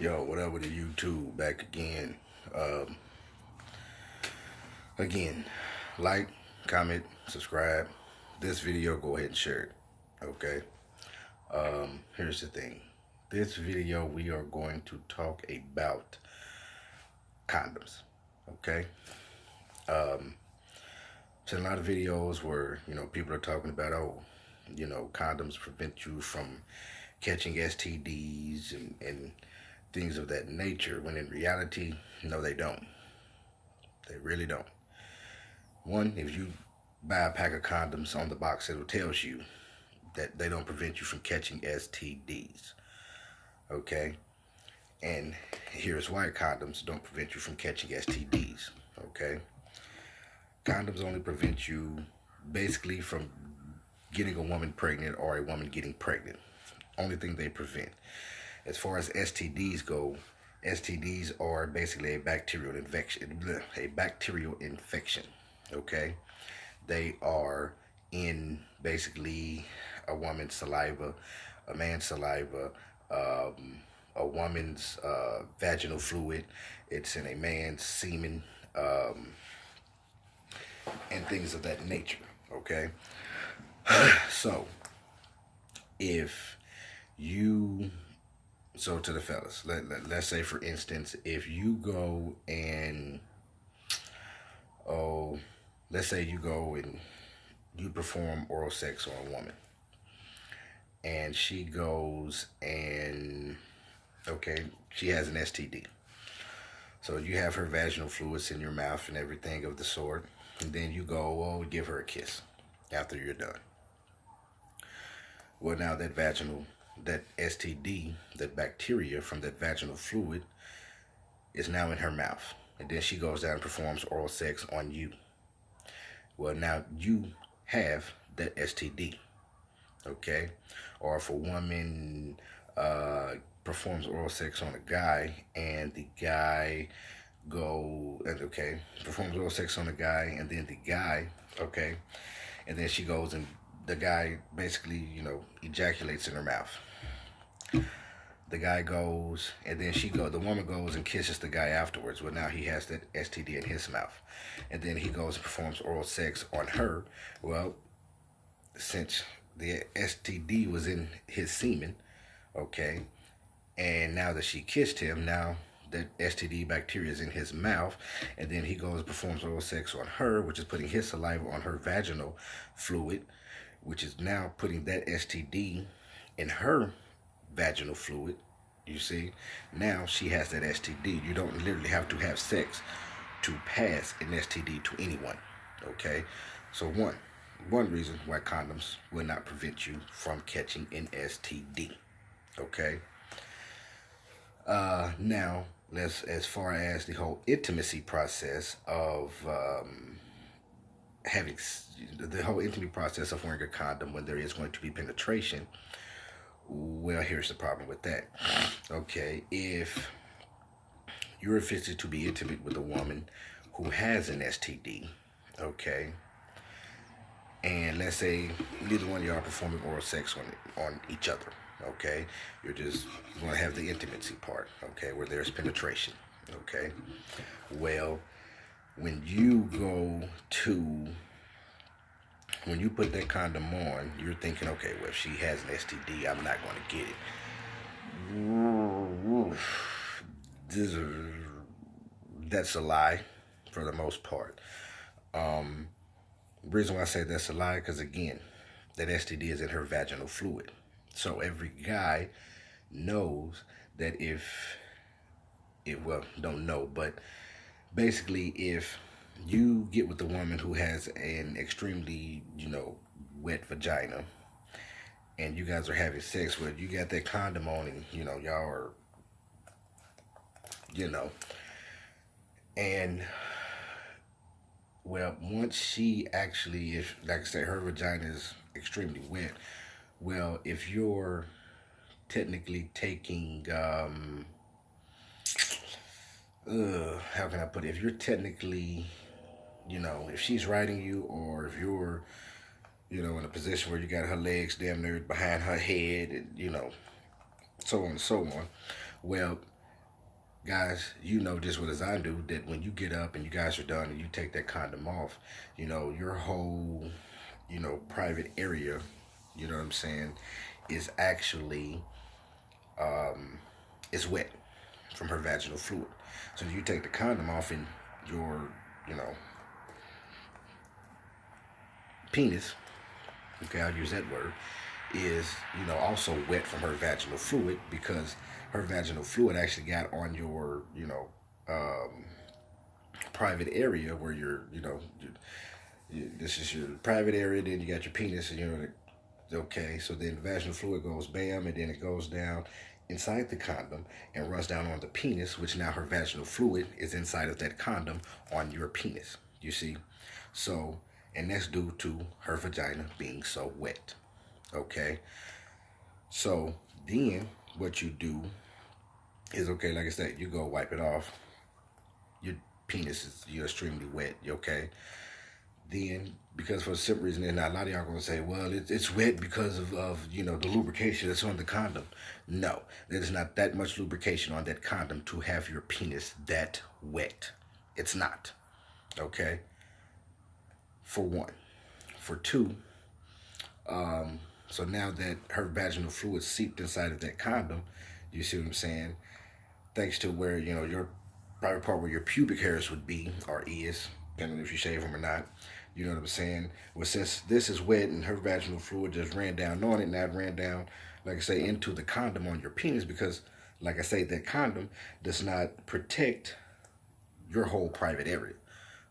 Yo, what up with the YouTube? Back again. Um, again, like, comment, subscribe. This video, go ahead and share it. Okay. Here's the thing. This video, we are going to talk about condoms. Okay. Um, so a lot of videos where people are talking about, oh, condoms prevent you from catching STDs and things of that nature. When in reality, no, they don't. They really don't. One, if you buy a pack of condoms on the box, it tells you that they don't prevent you from catching STDs. Okay? And here's why condoms don't prevent you from catching STDs. Okay? Condoms only prevent you basically from getting a woman pregnant or a woman getting pregnant. Only thing they prevent. As far as STDs go, STDs are basically a bacterial infection. Okay? They are in basically a woman's saliva, a man's saliva, a woman's vaginal fluid. It's in a man's semen, and things of that nature. Okay? So, if you to the fellas, let's say for instance, if you go and let's say you go and you perform oral sex on a woman, and she goes and okay, she has an STD. So you have her vaginal fluids in your mouth and everything of the sort, and then you go, give her a kiss after you're done. Well, now that STD, that bacteria from that vaginal fluid is now in her mouth. And then she goes down and performs oral sex on you. Well, now you have that STD, okay? Or if a woman performs oral sex on a guy and the guy performs oral sex on a guy and then the guy, okay, and then she goes and the guy basically, ejaculates in her mouth. The guy goes, and then the woman goes and kisses the guy afterwards. Well, now he has that STD in his mouth. And then he goes and performs oral sex on her. Well, since the STD was in his semen, okay, and now that she kissed him, now that STD bacteria is in his mouth, and then he goes and performs oral sex on her, which is putting his saliva on her vaginal fluid, which is now putting that STD in her vaginal fluid. You see, now she has that STD. You don't literally have to have sex to pass an STD to anyone. Okay, so one reason why condoms will not prevent you from catching an STD. Okay. Now as far as the whole intimacy process of having the whole intimate process of wearing a condom when there is going to be penetration. Well, here's the problem with that. Okay, if you're affected to be intimate with a woman who has an STD, okay, and let's say neither one of y'all are performing oral sex on each other, okay, you're just going to have the intimacy part, okay, where there's penetration, okay. Well, when you put that condom on, you're thinking, okay, well, if she has an STD, I'm not going to get it. That's a lie for the most part. The reason why I say that's a lie, because again, that STD is in her vaginal fluid. So every guy knows that don't know, but basically if you get with a woman who has an extremely, wet vagina, and you guys are having sex with, you got that condom on, and y'all are, and well, once she actually, if like I said, her vagina is extremely wet, well, if you're technically taking how can I put it? If you're technically, if she's riding you, or if you're, in a position where you got her legs damn near behind her head, and, so on and so on. Well, guys, you know just what as I do, that when you get up and you guys are done and you take that condom off, your whole, private area, you know what I'm saying, is actually is wet from her vaginal fluid. So you take the condom off and your, you know, penis, okay, I'll use that word, is, also wet from her vaginal fluid because her vaginal fluid actually got on your, um, private area where you're, this is your private area, then you got your penis, and okay, so then the vaginal fluid goes bam, and then it goes down inside the condom and runs down on the penis, which now her vaginal fluid is inside of that condom on your penis. You see? So, and that's due to her vagina being so wet. Okay? So, then what you do is, okay, like I said, you go wipe it off. Your penis is, you're extremely wet, okay? Then, because for a simple reason, and a lot of y'all gonna say, well, it's wet because of the lubrication that's on the condom. No, there's not that much lubrication on that condom to have your penis that wet. It's not. Okay. For one. For two, so now that her vaginal fluid seeped inside of that condom, you see what I'm saying? Thanks to where your private part where your pubic hairs would be or is, depending if you shave them or not. You know what I'm saying? Well, since this is wet and her vaginal fluid just ran down on it, now it ran down, like I say, into the condom on your penis because, like I say, that condom does not protect your whole private area.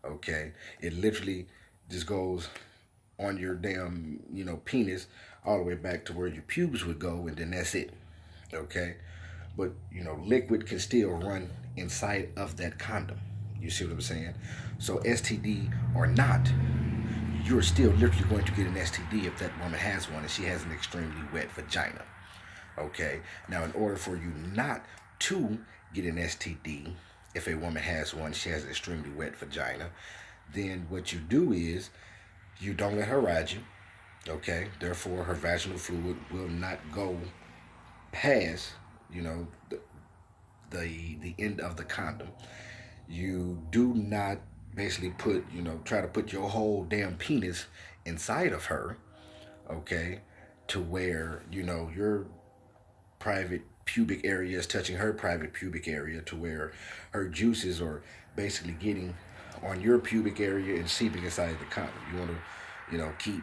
Okay? It literally just goes on your damn, penis all the way back to where your pubes would go, and then that's it. Okay? But, liquid can still run inside of that condom. You see what I'm saying? So STD or not, you're still literally going to get an STD if that woman has one and she has an extremely wet vagina. Okay? Now, in order for you not to get an STD, if a woman has one, she has an extremely wet vagina, then what you do is you don't let her ride you. Okay? Therefore, her vaginal fluid will not go past, the end of the condom. You do not basically try to put your whole damn penis inside of her, okay, to where, your private pubic area is touching her private pubic area, to where her juices are basically getting on your pubic area and seeping inside the condom. You want to, keep,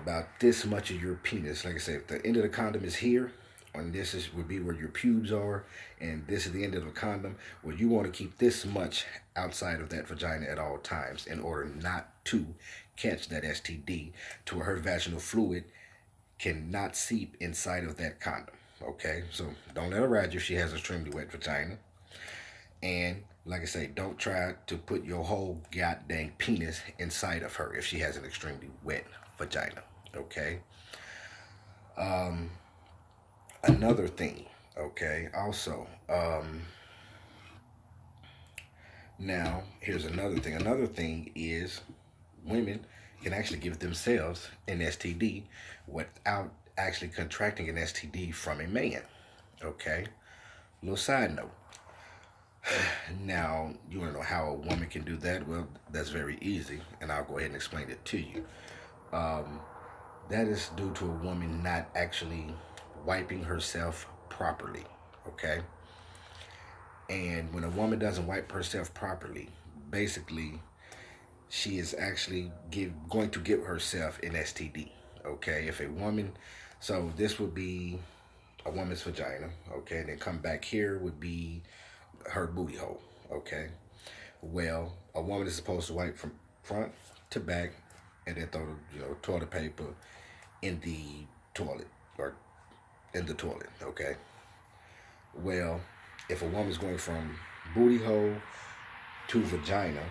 about this much of your penis. Like I said, if the end of the condom is here, and this would be where your pubes are, and this is the end of the condom, well, you want to keep this much outside of that vagina at all times in order not to catch that STD, to where her vaginal fluid cannot seep inside of that condom. Okay, so don't let her ride you if she has an extremely wet vagina. And like I say, don't try to put your whole goddamn penis inside of her if she has an extremely wet vagina. Okay. Another thing, okay, also, now here's another thing. Another thing is women can actually give themselves an STD without actually contracting an STD from a man. Okay, little side note. Now, you want to know how a woman can do that? Well, that's very easy, and I'll go ahead and explain it to you. That is due to a woman not actually wiping herself properly, okay? And when a woman doesn't wipe herself properly, basically, she is actually going to give herself an STD, okay? If a woman, so this would be a woman's vagina, okay? And then come back here would be her booty hole, okay? Well, a woman is supposed to wipe from front to back and then throw the, toilet paper in the toilet, or in the toilet, okay? Well, if a woman's going from booty hole to vagina,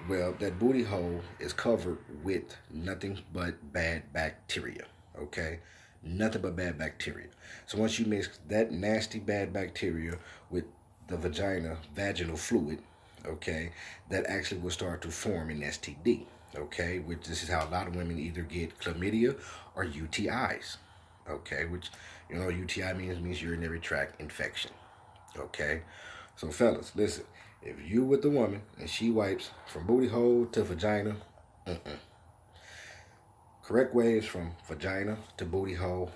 well, that booty hole is covered with nothing but bad bacteria, okay? Nothing but bad bacteria. So once you mix that nasty bad bacteria with the vaginal fluid, okay, that actually will start to form an STD, okay? Which this is how a lot of women either get chlamydia or UTIs, okay? Which, UTI means urinary tract infection, Okay? So, fellas, listen. If you with the woman and she wipes from booty hole to vagina, mm-mm. Correct way is from vagina to booty hole,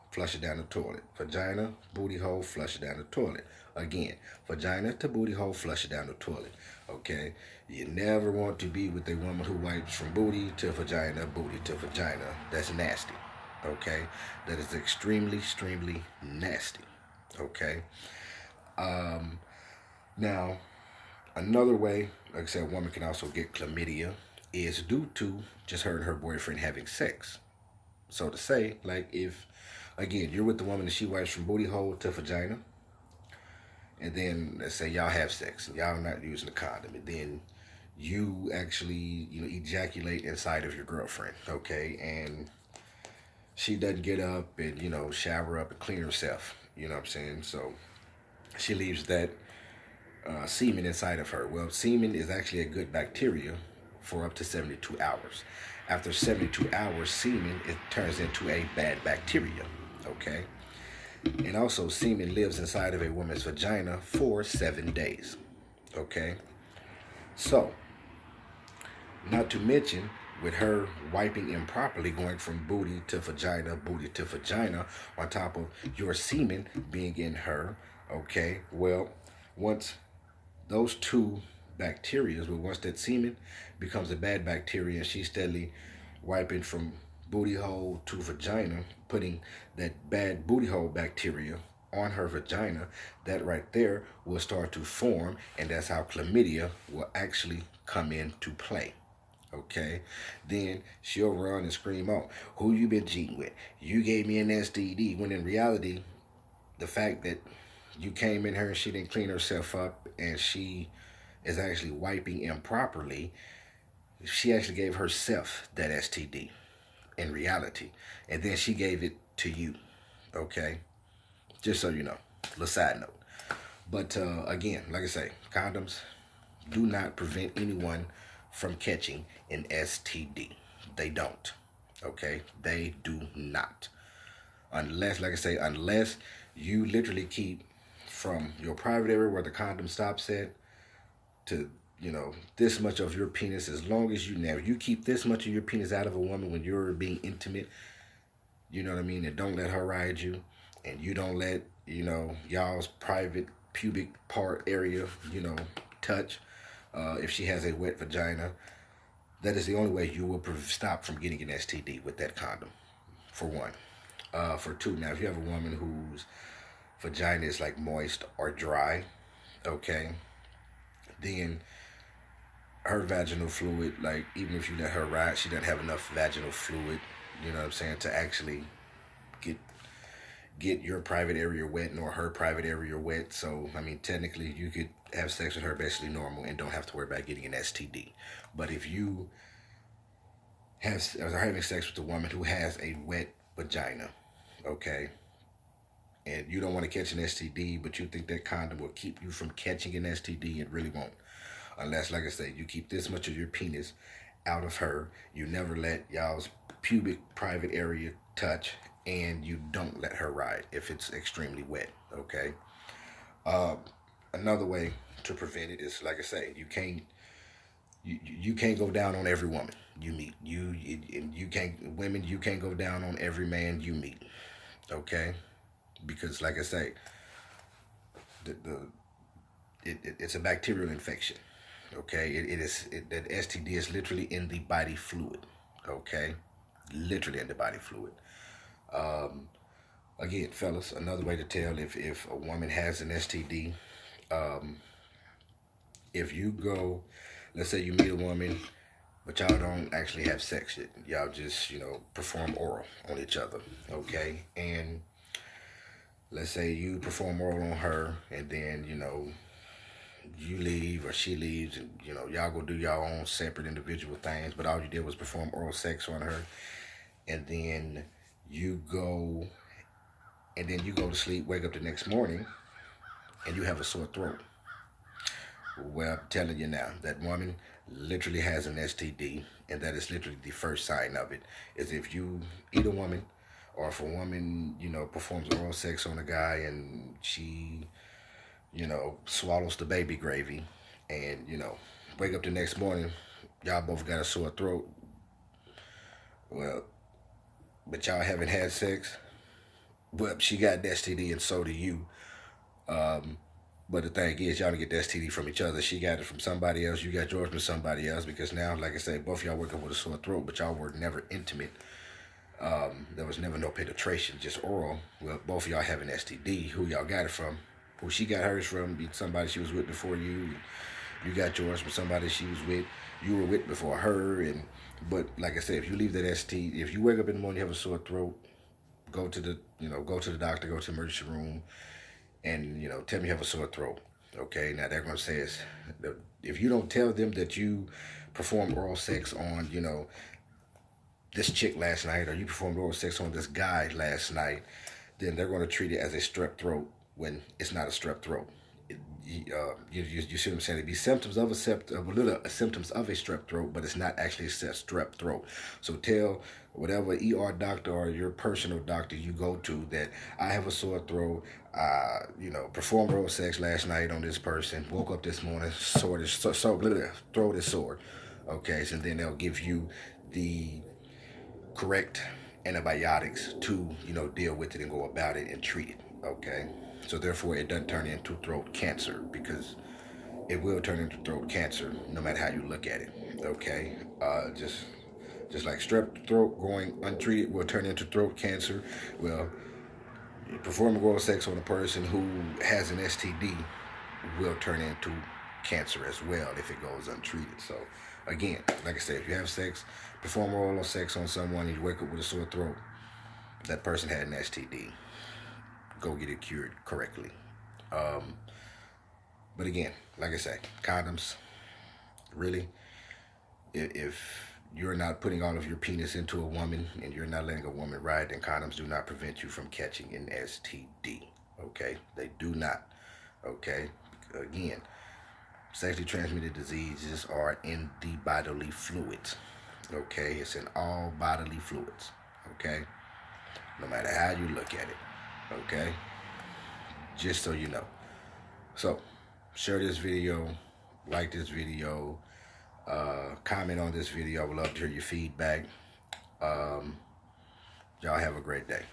flush it down the toilet. Vagina, booty hole, flush it down the toilet. Again, vagina to booty hole, flush it down the toilet. Okay? You never want to be with a woman who wipes from booty to vagina, booty to vagina. That's nasty. Okay? That is extremely, extremely nasty. Okay? Um, Now, another way, like I said, a woman can also get chlamydia is due to just her and her boyfriend having sex. So to say, like if, again, you're with the woman and she wipes from booty hole to vagina, and then let's say y'all have sex and y'all not using a condom, and then you actually, ejaculate inside of your girlfriend, okay, and she doesn't get up and, shower up and clean herself, you know what I'm saying? So she leaves that semen inside of her. Well, semen is actually a good bacteria for up to 72 hours. After 72 hours, semen, it turns into a bad bacteria, okay? And also, semen lives inside of a woman's vagina for 7 days, okay? So, not to mention, with her wiping improperly, going from booty to vagina, on top of your semen being in her, okay? Well, once those two bacteria, but once that semen becomes a bad bacteria and she's steadily wiping from booty hole to vagina, putting that bad booty hole bacteria on her vagina, that right there will start to form, and that's how chlamydia will actually come into play. Okay, then she'll run and scream out, "Who you been cheating with? You gave me an STD." When in reality, the fact that you came in her and she didn't clean herself up and she is actually wiping improperly, she actually gave herself that STD in reality. And then she gave it to you. Okay? Just so you know. Little side note. But again, like I say, condoms do not prevent anyone from catching an STD. They don't. Okay? They do not. Unless, like I say, unless you literally keep from your private area where the condom stops at to, this much of your penis, as long as you keep this much of your penis out of a woman when you're being intimate, you know what I mean, and don't let her ride you, and you don't let, y'all's private pubic part area, touch, if she has a wet vagina, that is the only way you will stop from getting an STD with that condom, for one. For two, now if you have a woman whose vagina is like moist or dry, okay, then her vaginal fluid, like even if you let her ride, she doesn't have enough vaginal fluid, you know what I'm saying, to actually get your private area wet nor her private area wet. So I mean, technically you could have sex with her basically normal and don't have to worry about getting an STD. But if you are having sex with a woman who has a wet vagina, okay, and you don't want to catch an STD, but you think that condom will keep you from catching an STD, it really won't. Unless, like I say, you keep this much of your penis out of her, you never let y'all's pubic private area touch, and you don't let her ride if it's extremely wet, okay? Uh, Another way to prevent it is, like I say, you can't go down on every woman you meet. You can't go down on every man you meet, okay? Because, like I say, it's a bacterial infection. Okay, that STD is literally in the body fluid. Okay, literally in the body fluid. Um, Again, fellas, another way to tell if a woman has an STD, um, if you go, let's say you meet a woman, but y'all don't actually have sex yet. Y'all just, perform oral on each other. Okay, and let's say you perform oral on her, and then you leave or she leaves, and y'all go do y'all own separate individual things, but all you did was perform oral sex on her, and then you go to sleep, wake up the next morning, and you have a sore throat. Well, I'm telling you now, that woman literally has an STD, and that is literally the first sign of it. Is if you eat a woman, or if a woman performs oral sex on a guy and she swallows the baby gravy, and wake up the next morning, y'all both got a sore throat. Well, but y'all haven't had sex. Well, she got an STD and so do you. Um, but the thing is, y'all don't get the STD from each other. She got it from somebody else. You got yours from somebody else. Because now, like I said, both y'all wake up with a sore throat, but y'all were never intimate. There was never no penetration, just oral. Well, both of y'all have an STD. Who y'all got it from? Who she got hers from? Somebody she was with before you. You got yours from somebody she was with. You were with before her. But like I said, if you leave that STD, if you wake up in the morning, you have a sore throat, go to the doctor, go to the emergency room, and tell me you have a sore throat. Okay, now they're gonna say is, if you don't tell them that you performed oral sex on this chick last night, or you performed oral sex on this guy last night, then they're going to treat it as a strep throat when it's not a strep throat. You see what I'm saying? It'd be symptoms of symptoms of a strep throat, but it's not actually a strep throat. So tell whatever ER doctor or your personal doctor you go to that I have a sore throat. Performed oral sex last night on this person. Woke up this morning, throat is sore. Okay, so then they'll give you the correct antibiotics to deal with it and go about it and treat it. Okay, so therefore it doesn't turn into throat cancer, because it will turn into throat cancer no matter how you look at it. Okay, just like strep throat going untreated will turn into throat cancer. Well, performing oral sex on a person who has an STD will turn into cancer as well if it goes untreated. So again, like I said, if you have sex, perform oral sex on someone and you wake up with a sore throat, that person had an STD. Go get it cured correctly. But again, like I say, condoms, really, if you're not putting all of your penis into a woman and you're not letting a woman ride, then condoms do not prevent you from catching an STD. Okay? They do not. Okay? Again, sexually transmitted diseases are in the bodily fluids. Okay? It's in all bodily fluids. Okay? No matter how you look at it. Okay? Just so you know. So, share this video, like this video, comment on this video. I would love to hear your feedback. Y'all have a great day.